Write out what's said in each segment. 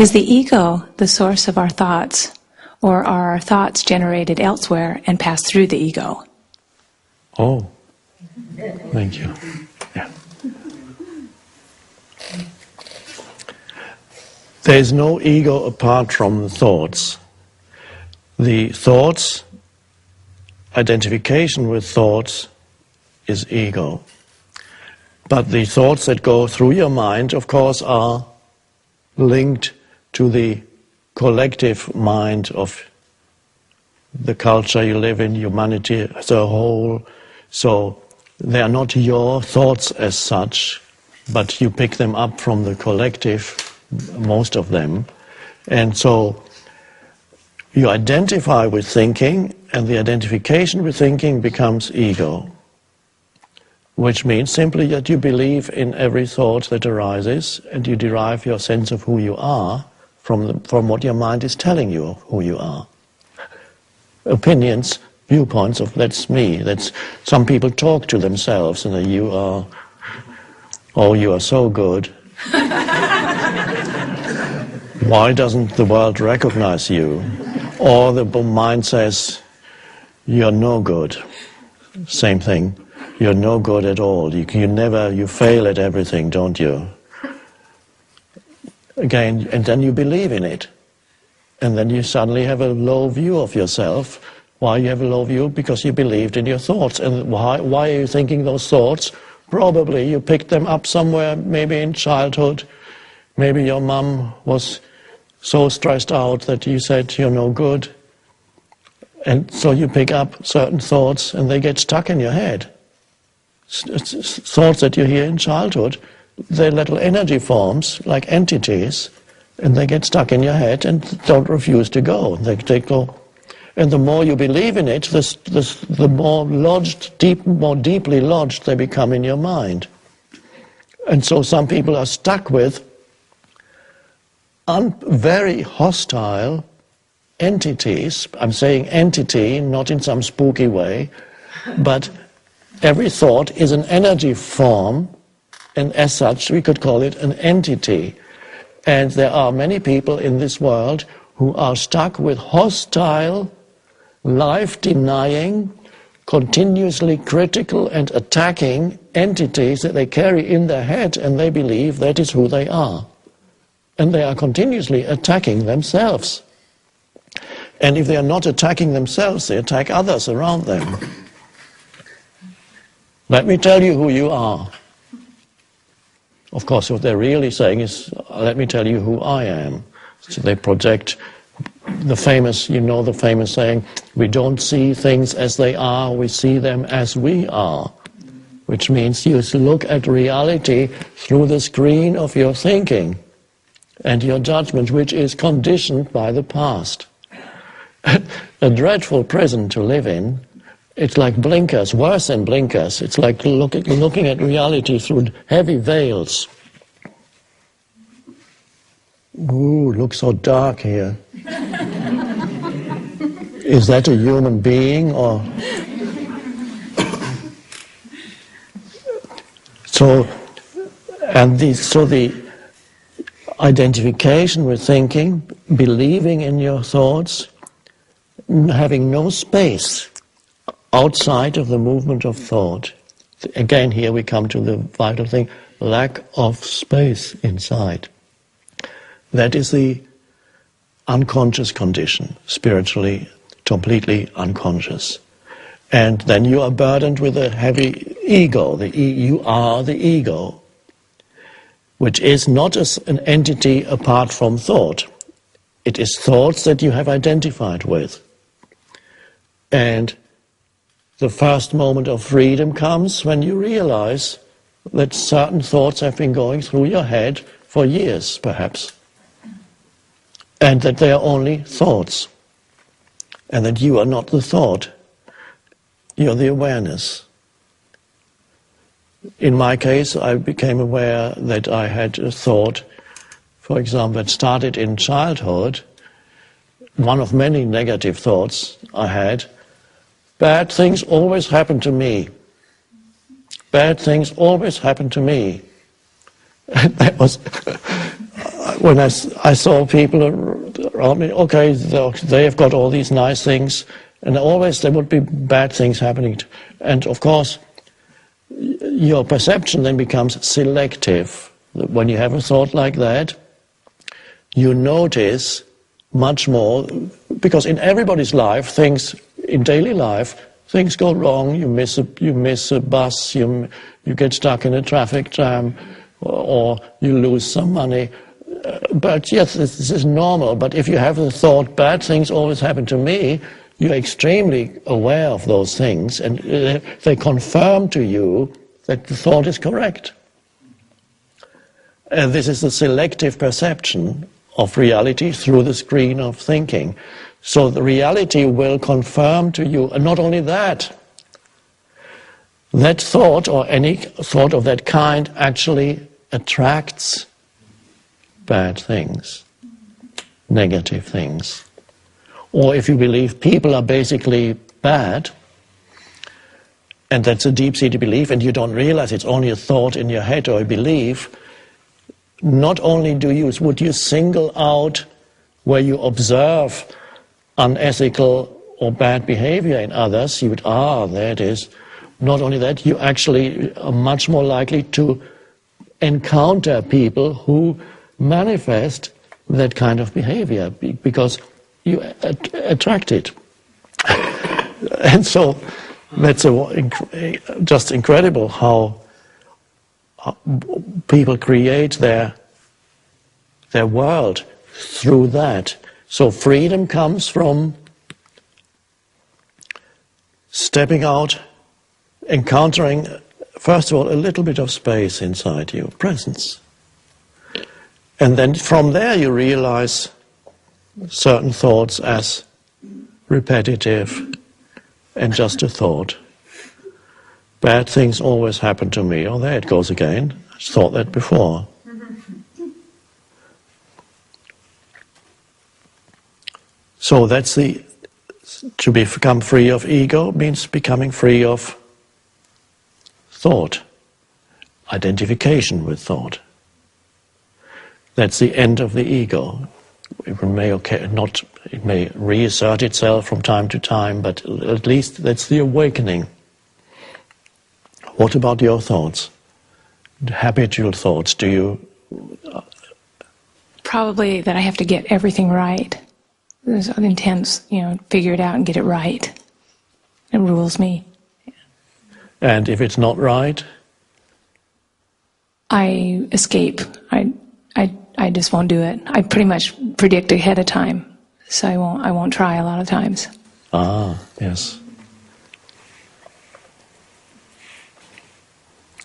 Is the ego the source of our thoughts, or are our thoughts generated elsewhere and pass through the ego? Oh, thank you. Yeah. There is no ego apart from the thoughts. The thoughts, identification with thoughts, is ego. But the thoughts that go through your mind, of course, are linked to the collective mind of the culture you live in, humanity as a whole. So they are not your thoughts as such, but you pick them up from the collective, most of them. And so you identify with thinking, and the identification with thinking becomes ego, which means simply that you believe in every thought that arises, and you derive your sense of who you are from what your mind is telling you of who you are. Opinions, viewpoints of that's me. That's some people talk to themselves and you are so good. Why doesn't the world recognize you? Or the mind says, you're no good. Same thing. You're no good at all. You fail at everything, don't you? Again, and then you believe in it. And then you suddenly have a low view of yourself. Why you have a low view? Because you believed in your thoughts. And why are you thinking those thoughts? Probably you picked them up somewhere, maybe in childhood. Maybe your mom was so stressed out that you said you're no good. And so you pick up certain thoughts and they get stuck in your head. Thoughts that you hear in childhood, they're little energy forms, like entities, and they get stuck in your head and don't refuse to go. They go. And the more you believe in it, the more more deeply lodged they become in your mind. And so some people are stuck with very hostile entities. I'm saying entity, not in some spooky way, but every thought is an energy form, and as such we could call it an entity. And there are many people in this world who are stuck with hostile, life-denying, continuously critical and attacking entities that they carry in their head, and they believe that is who they are. And they are continuously attacking themselves. And if they are not attacking themselves, they attack others around them. Let me tell you who you are. Of course, what they're really saying is, let me tell you who I am. So they project the famous saying, we don't see things as they are, we see them as we are. Which means you look at reality through the screen of your thinking and your judgment, which is conditioned by the past. A dreadful prison to live in. It's like blinkers, worse than blinkers. It's like looking at reality through heavy veils. Ooh, looks so dark here. Is that a human being or? So the identification with thinking, believing in your thoughts, having no space outside of the movement of thought. Again, here we come to the vital thing, lack of space inside. That is the unconscious condition, spiritually, completely unconscious. And then you are burdened with a heavy ego. You are the ego, which is not as an entity apart from thought. It is thoughts that you have identified with. And the first moment of freedom comes when you realize that certain thoughts have been going through your head for years, perhaps. And that they are only thoughts. And that you are not the thought. You're the awareness. In my case, I became aware that I had a thought, for example, that started in childhood. One of many negative thoughts I had. Bad things always happen to me. Bad things always happen to me. And that was when I saw people around me, okay, they have got all these nice things, and always there would be bad things happening. And of course, your perception then becomes selective. When you have a thought like that, you notice much more, because in everybody's life, things, in daily life, things go wrong. You miss a bus, you get stuck in a traffic jam, or you lose some money. But yes, this is normal. But if you have the thought, bad things always happen to me, you're extremely aware of those things, and they confirm to you that the thought is correct. And this is the selective perception of reality through the screen of thinking. So the reality will confirm to you, and not only that, that thought or any thought of that kind actually attracts bad things, negative things. Or if you believe people are basically bad, and that's a deep-seated belief, and you don't realize it's only a thought in your head or a belief, not only would you single out where you observe unethical or bad behavior in others, you would, there it is. Not only that, you actually are much more likely to encounter people who manifest that kind of behavior, because you attract it. And so that's just incredible how people create their world through that. So freedom comes from stepping out, encountering, first of all, a little bit of space inside you, presence. And then from there you realize certain thoughts as repetitive and just a thought. Bad things always happen to me. Oh, there it goes again. I thought that before. So that's to become free of ego means becoming free of thought, identification with thought. That's the end of the ego. It may reassert itself from time to time, but at least that's the awakening. What about your thoughts? Habitual thoughts, do you... Probably that I have to get everything right. There's an intense, figure it out and get it right. It rules me. And if it's not right? I escape. I just won't do it. I pretty much predict ahead of time, so I won't try a lot of times. Yes.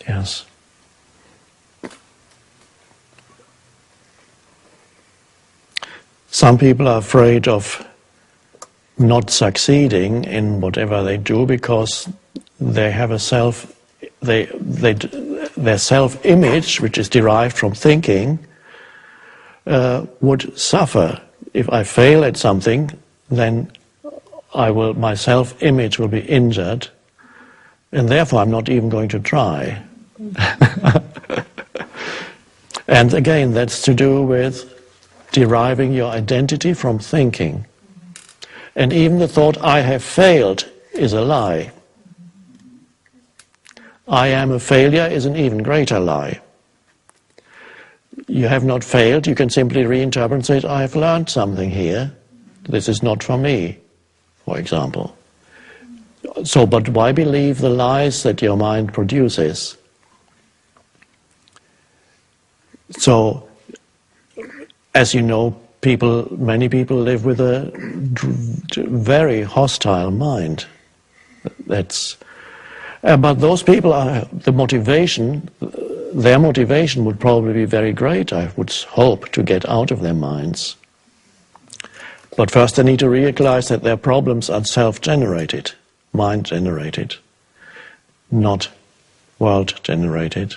Yes. Some people are afraid of not succeeding in whatever they do because they have their self-image, which is derived from thinking, would suffer. If I fail at something, then my self-image will be injured, and therefore I'm not even going to try. And again, that's to do with deriving your identity from thinking. And even the thought, I have failed, is a lie. I am a failure is an even greater lie. You have not failed, you can simply reinterpret and say, I have learned something here. This is not for me, for example. So, but why believe the lies that your mind produces? So, as you know, many people live with a very hostile mind. But those people their motivation would probably be very great, I would hope, to get out of their minds. But first they need to realize that their problems are self-generated, mind-generated, not world-generated.